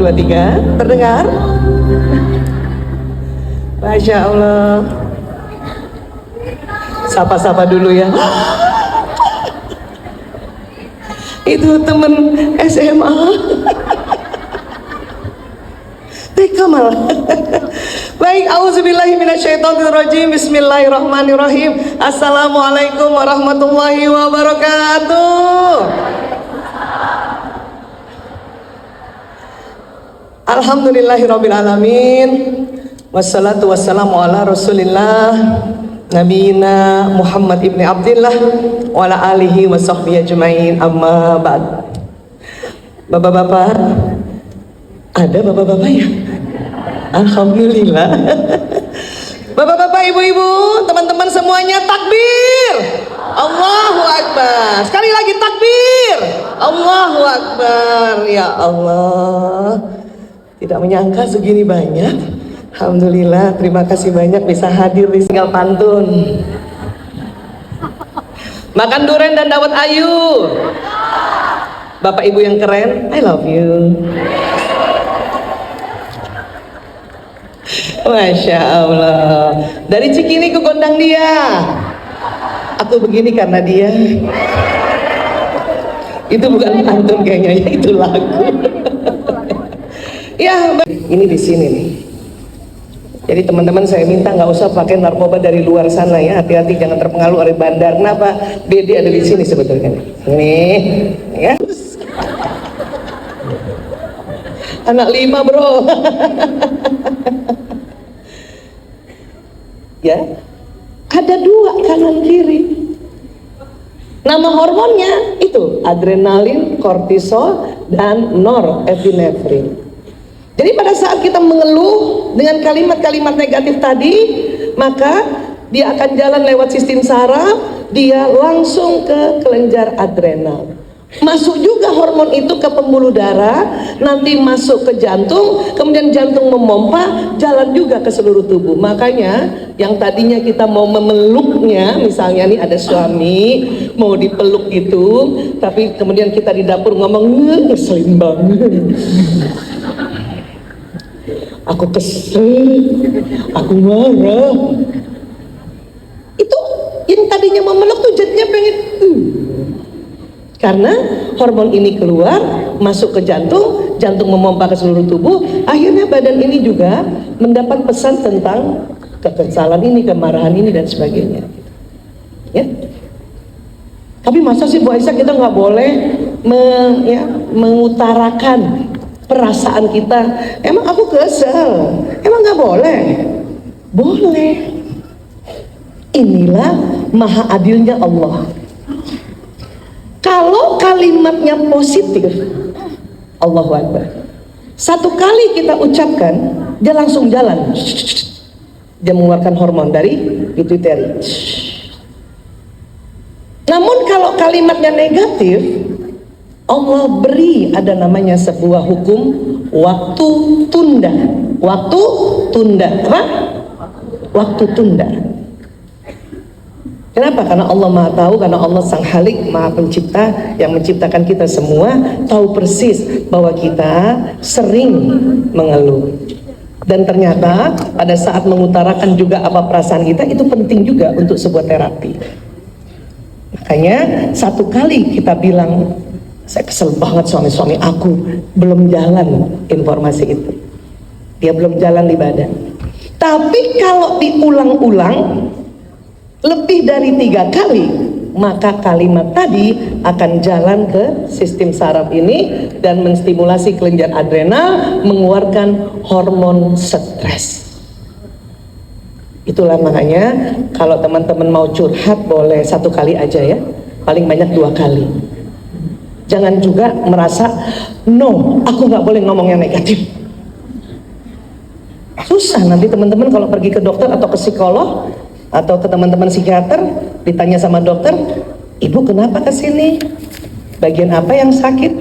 2, 3. Terdengar? Masya Allah. Sapa-sapa dulu ya. Itu temen SMA. TK malah. Baik, auzubillahi minasyaitonirrajim. Bismillahirrahmanirrahim. Assalamualaikum warahmatullahi wabarakatuh. Alhamdulillahirabbil alamin. Wassalatu wassalamu ala Rasulillah Nabiyina Muhammad ibni Abdillah wa ala alihi wa sahbihi ajmain, amma ba'd. Bapak-bapak, ada bapak-bapak ya? Alhamdulillah. Bapak-bapak, ibu-ibu, teman-teman semuanya takbir. Allahu Akbar. Sekali lagi takbir. Allahu Akbar. Ya Allah, tidak menyangka segini banyak. Alhamdulillah, terima kasih banyak bisa hadir di tinggal pantun. Makan durian dan dawet ayu. Bapak ibu yang keren, I love you. Masya Allah. Dari Cikini ke Gondang dia. Aku begini karena dia. Itu bukan pantun kayaknya, ya, itu lagu. Ya, ini di sini nih. Jadi teman-teman saya minta nggak usah pakai narkoba dari luar sana ya, hati-hati jangan terpengaruh oleh bandar. Kenapa? Dia ada di sini sebetulnya. Nih, ya. Anak 5 bro. Ya, ada 2 kanan kiri. Nama hormonnya itu adrenalin, kortisol, dan norepinefrin. Jadi pada saat kita mengeluh dengan kalimat-kalimat negatif tadi, maka dia akan jalan lewat sistem saraf, dia langsung ke kelenjar adrenal. Masuk juga hormon itu ke pembuluh darah, nanti masuk ke jantung, kemudian jantung memompa, jalan juga ke seluruh tubuh. Makanya yang tadinya kita mau memeluknya, misalnya nih ada suami mau dipeluk gitu, tapi kemudian kita di dapur ngomong ngeselin banget. Aku kesel, aku marah. Itu yang tadinya memeluk tuh jadinya pengen. Karena hormon ini keluar, masuk ke jantung, jantung memompa ke seluruh tubuh, akhirnya badan ini juga mendapat pesan tentang kekesalan ini, kemarahan ini, dan sebagainya. Ya. Tapi masa sih Bu Aisyah kita nggak boleh mengutarakan perasaan kita? Emang aku kesel? Emang nggak boleh? Boleh. Inilah maha adilnya Allah. Kalau kalimatnya positif, Allahu Akbar. Satu kali kita ucapkan, dia langsung jalan. Dia mengeluarkan hormon dari pituitari. Namun kalau kalimatnya negatif, Allah beri ada namanya sebuah hukum waktu tunda. Waktu tunda. Apa? Waktu tunda. Kenapa? Karena Allah Maha Tahu, karena Allah Sang Halik, Maha Pencipta yang menciptakan kita semua, tahu persis bahwa kita sering mengeluh. Dan ternyata pada saat mengutarakan juga apa perasaan kita, itu penting juga untuk sebuah terapi. Makanya satu kali kita bilang, saya kesel banget suami aku, belum jalan informasi itu, dia belum jalan di badan. Tapi kalau diulang-ulang lebih dari 3 kali, maka kalimat tadi akan jalan ke sistem saraf ini dan menstimulasi kelenjar adrenal, mengeluarkan hormon stres. Itulah makanya kalau teman-teman mau curhat boleh 1 kali aja ya, paling banyak 2 kali. Jangan juga merasa, no, aku nggak boleh ngomong yang negatif. Susah nanti teman-teman kalau pergi ke dokter atau ke psikolog atau ke teman-teman psikiater, ditanya sama dokter, ibu kenapa kesini? Bagian apa yang sakit?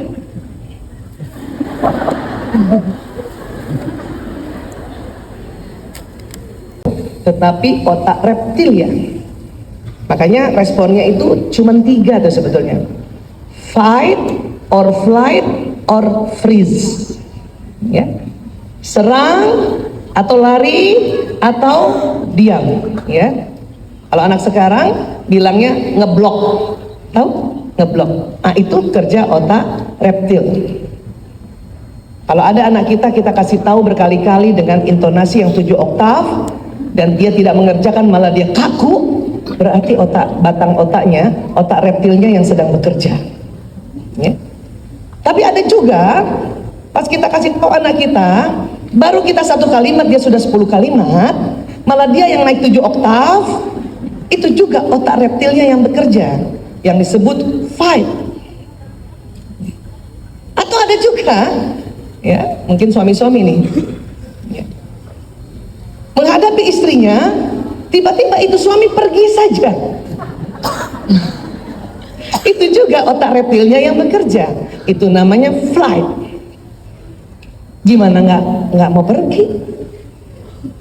Tetapi otak reptil ya. Makanya responnya itu cuma 3 tuh sebetulnya. Fight or flight or freeze. ya. Serang atau lari atau diam, ya. Kalau anak sekarang bilangnya ngeblok, tahu? Ngeblok. Nah, itu kerja otak reptil. Kalau ada anak kita kasih tahu berkali-kali dengan intonasi yang 7 oktav dan dia tidak mengerjakan, malah dia kaku, berarti batang otaknya, otak reptilnya yang sedang bekerja, ya. Tapi ada juga pas kita kasih tahu anak kita, baru kita 1 kalimat dia sudah 10 kalimat, malah dia yang naik 7 oktav. Itu juga otak reptilnya yang bekerja, yang disebut fight. Atau ada juga, ya, mungkin suami-suami nih, ya, menghadapi istrinya, tiba-tiba itu suami pergi saja. Itu juga otak reptilnya yang bekerja. Itu namanya flight. Gimana nggak mau pergi,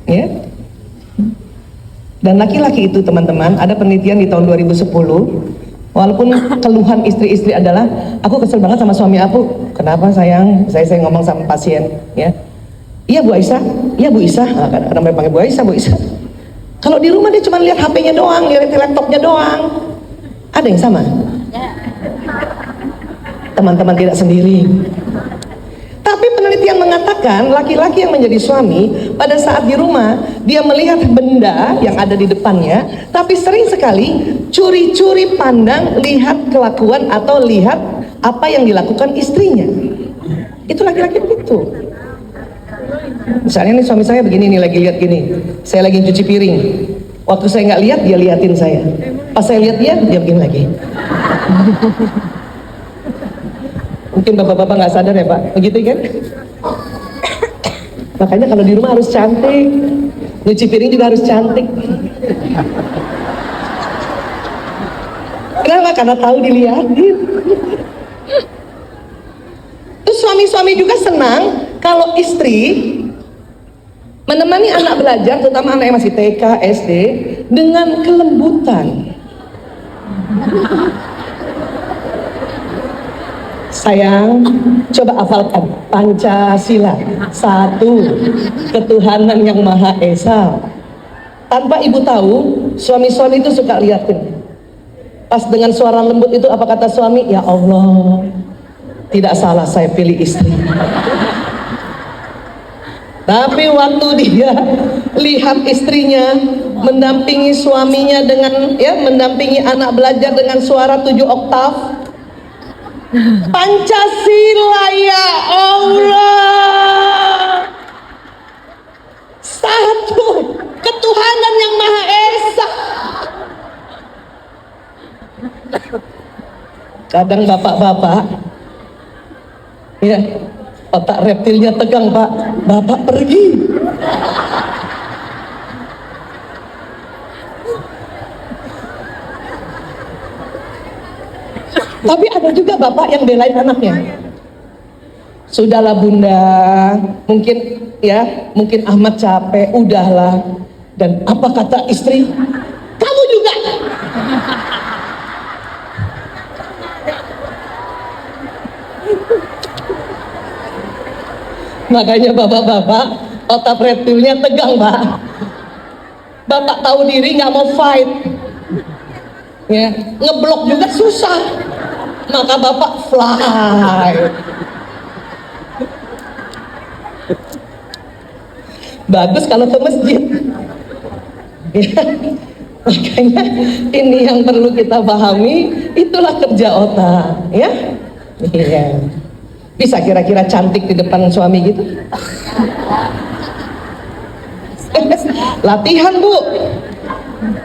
ya? Dan laki-laki itu, teman-teman, ada penelitian di tahun 2010. Walaupun keluhan istri-istri adalah, aku kesel banget sama suami aku. Kenapa sayang? Saya ngomong sama pasien, ya. Iya Bu Aisyah, iya Bu Aisyah. Nah, kadang-kadang mereka panggil Bu Aisyah, Bu Aisyah. Kalau di rumah dia cuma lihat HP-nya doang, lihat laptopnya doang. Ada yang sama? Teman-teman tidak sendiri. Tapi penelitian mengatakan laki-laki yang menjadi suami pada saat di rumah dia melihat benda yang ada di depannya, tapi sering sekali curi-curi pandang lihat kelakuan atau lihat apa yang dilakukan istrinya. Itu laki-laki begitu. Misalnya nih suami saya begini nih, lagi lihat gini, saya lagi cuci piring. Waktu saya nggak lihat, dia liatin saya. Pas saya lihat dia begini lagi. Mungkin bapak-bapak nggak sadar ya Pak, begitu kan? Makanya kalau di rumah harus cantik, nyuci piring juga harus cantik. Kenapa? Karena tahu dilihatin. Terus suami-suami juga senang kalau istri menemani anak belajar, terutama anak yang masih TK, SD, dengan kelembutan. Sayang, coba hafalkan Pancasila. 1, ketuhanan yang Maha Esa. Tanpa ibu tahu, suami-suami itu suka liatin. Pas dengan suara lembut itu apa kata suami? Ya Allah, tidak salah saya pilih istri. Tapi waktu dia lihat istrinya mendampingi suaminya dengan, ya, mendampingi anak belajar dengan suara 7 oktav, Pancasila ya Allah, 1, ketuhanan yang Maha Esa. Kadang bapak-bapak, ya, otak reptilnya tegang Pak, bapak pergi. Tapi ada juga bapak yang belain anaknya. Sudahlah bunda, mungkin ya, mungkin Ahmad capek, udahlah. Dan apa kata istri? Kamu juga. Makanya bapak-bapak, otak reptilnya tegang Pak. Bapak tahu diri nggak mau fight, ya, ngeblok juga susah. Maka bapak fly. Bagus kalau ke masjid. Ya. Makanya ini yang perlu kita pahami, itulah kerja otak, ya. Iya. Bisa kira-kira cantik di depan suami gitu? Latihan Bu.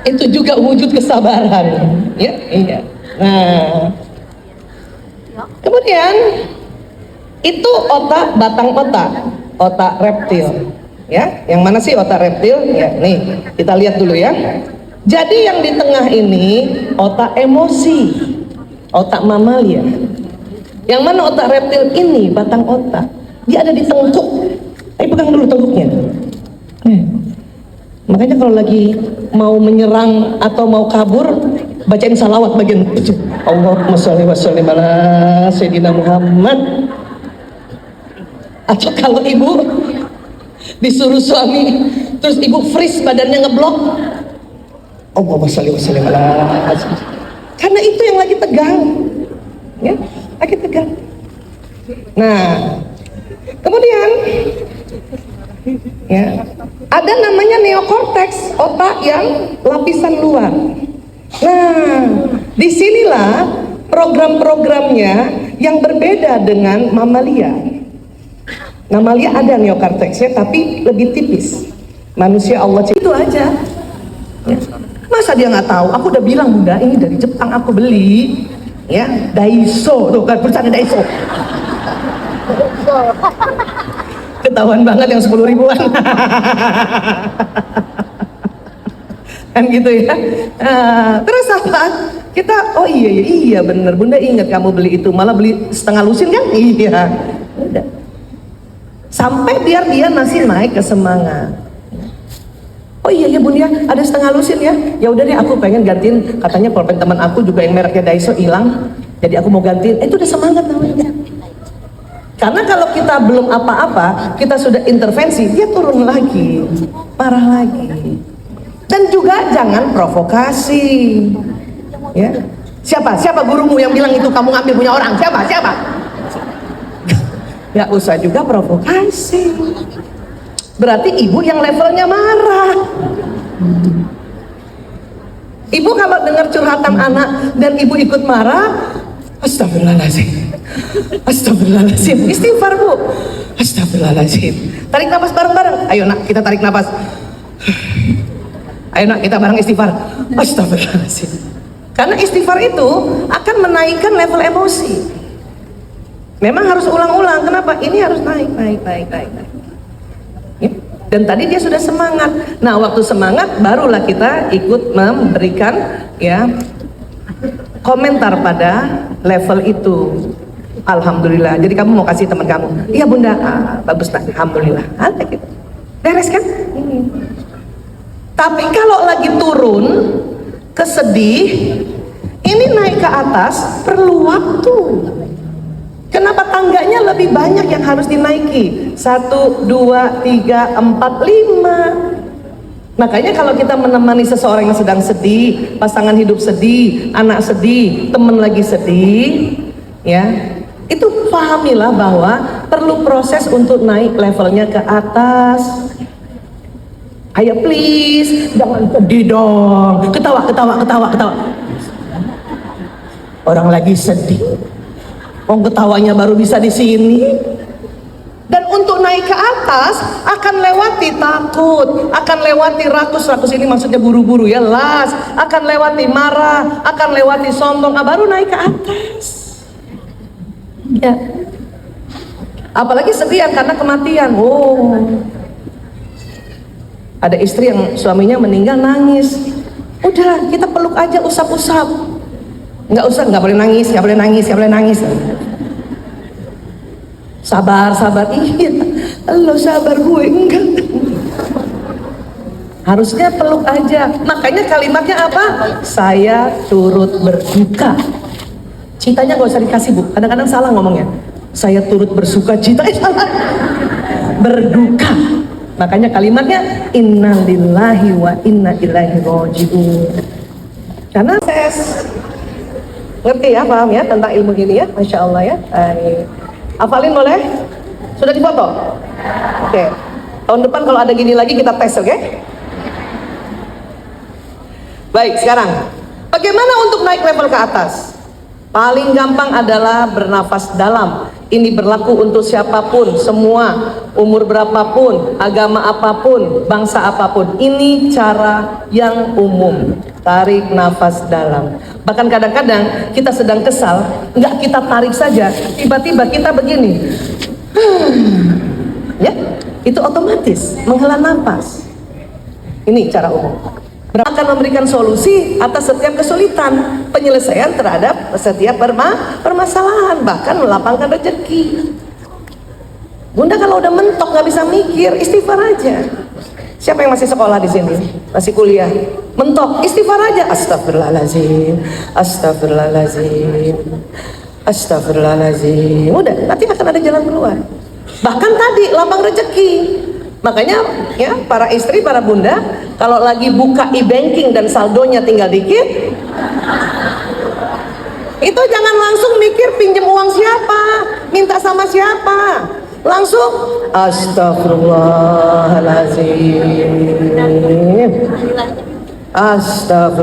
Itu juga wujud kesabaran, ya. Iya. Nah, kemudian itu otak, batang otak reptil, ya. Yang mana sih otak reptil? Ya, nih kita lihat dulu ya. Jadi yang di tengah ini otak emosi, otak mamalia. Yang mana otak reptil ini, batang otak, dia ada di tengkuk. Ayo pegang dulu tengkuknya. Makanya kalau lagi mau menyerang atau mau kabur, bacain salawat bagian ujung. Allahumma sholli wa sallim ala Sayyidina Muhammad. Atau kalau ibu disuruh suami, terus ibu freeze badannya ngeblok, Allahumma sholli wa sallim ala. Karena itu yang lagi tegang, ya, lagi tegang. Nah, kemudian ya, ada namanya neokortex, otak yang lapisan luar. Nah, disinilah program-programnya yang berbeda dengan mamalia. Mamalia ada neokorteksnya tapi lebih tipis. Manusia Allah itu aja. Ya. Masa dia nggak tahu? Aku udah bilang, Bunda, ini dari Jepang aku beli, ya, Daiso, tuh kan perusahaan Daiso. Ketahuan banget yang 10 ribuan. Kan gitu ya. Terus apa? Kita, oh iya bener, Bunda ingat kamu beli itu, malah beli setengah lusin kan? Iya. Udah. Sampai biar dia masih naik ke semangat. Oh iya ya Bun ya, ada setengah lusin ya. Ya udah deh, aku pengen gantiin, katanya pulpen teman aku juga yang mereknya Daiso hilang, jadi aku mau gantiin. Itu udah semangat namanya. Karena kalau kita belum apa-apa, kita sudah intervensi, dia turun lagi, parah lagi. Dan juga jangan provokasi. Ya. Siapa gurumu yang bilang itu kamu ngambil punya orang? Siapa? Gak usah juga provokasi. Berarti ibu yang levelnya marah. Ibu kalau dengar curhatan anak dan ibu ikut marah, astagfirullahaladzim, astagfirullahaladzim, istighfar bu, astagfirullahaladzim. Tarik nafas bareng-bareng. Ayo nak, kita tarik nafas. Ayo nak, kita bareng istighfar. Astagfirullahaladzim. Karena istighfar itu akan menaikkan level emosi. Memang harus ulang-ulang. Kenapa? Ini harus naik. Ya. Dan tadi dia sudah semangat. Nah, waktu semangat barulah kita ikut memberikan ya komentar pada level itu. Alhamdulillah. Jadi kamu mau kasih teman kamu, iya Bunda, bagus lah, alhamdulillah. Ada gitu. Beres kan? Tapi kalau lagi turun, kesedih, ini naik ke atas perlu waktu. Kenapa tangganya lebih banyak yang harus dinaiki? 1, 2, 3, 4, 5. Makanya kalau kita menemani seseorang yang sedang sedih, pasangan hidup sedih, anak sedih, teman lagi sedih, ya, itu pahamilah bahwa perlu proses untuk naik levelnya ke atas. Ayo please, jangan sedih dong. Ketawa. Orang lagi sedih. Ketawanya baru bisa di sini. Dan untuk naik ke atas akan lewati takut, akan lewati rakus ini maksudnya buru-buru ya, las, akan lewati marah, akan lewati sombong, baru naik ke atas. Ya. Apalagi sedih karena kematian. Ada istri yang suaminya meninggal nangis. Udah, kita peluk aja, usap-usap. Nggak boleh nangis. Sabar, iya, lo sabar, gue enggak. Harusnya peluk aja. Makanya kalimatnya apa? Saya turut berduka. Citanya gak usah dikasih bu. Kadang-kadang salah ngomongnya. Saya turut bersuka cita. Salah. Berduka. Makanya kalimatnya innalillahi wa inna ilaihi raji'un. Karena ngerti ya, paham ya tentang ilmu ini ya, masya Allah ya. Hafalin boleh? Sudah difoto? Oke. Tahun depan kalau ada gini lagi kita tes, oke? Baik, sekarang bagaimana untuk naik level ke atas? Paling gampang adalah bernafas dalam. Ini berlaku untuk siapapun, semua, umur berapapun, agama apapun, bangsa apapun. Ini cara yang umum. Tarik nafas dalam. Bahkan kadang-kadang kita sedang kesal, nggak kita tarik saja, tiba-tiba kita begini. Ya, itu otomatis menghela nafas. Ini cara umum. Akan memberikan solusi atas setiap kesulitan, penyelesaian terhadap setiap permasalahan, bahkan melapangkan rezeki. Bunda kalau udah mentok nggak bisa mikir, istighfar aja. Siapa yang masih sekolah di sini? Masih kuliah? Mentok, istighfar aja. Astagfirullahaladzim, astagfirullahaladzim, astagfirullahaladzim. Udah, nanti akan ada jalan keluar. Bahkan tadi lapang rezeki. Makanya ya para istri, para bunda, kalau lagi buka e-banking dan saldonya tinggal dikit, itu jangan langsung mikir pinjem uang siapa, minta sama siapa. Langsung astagfirullahaladzim. Astagfirullah.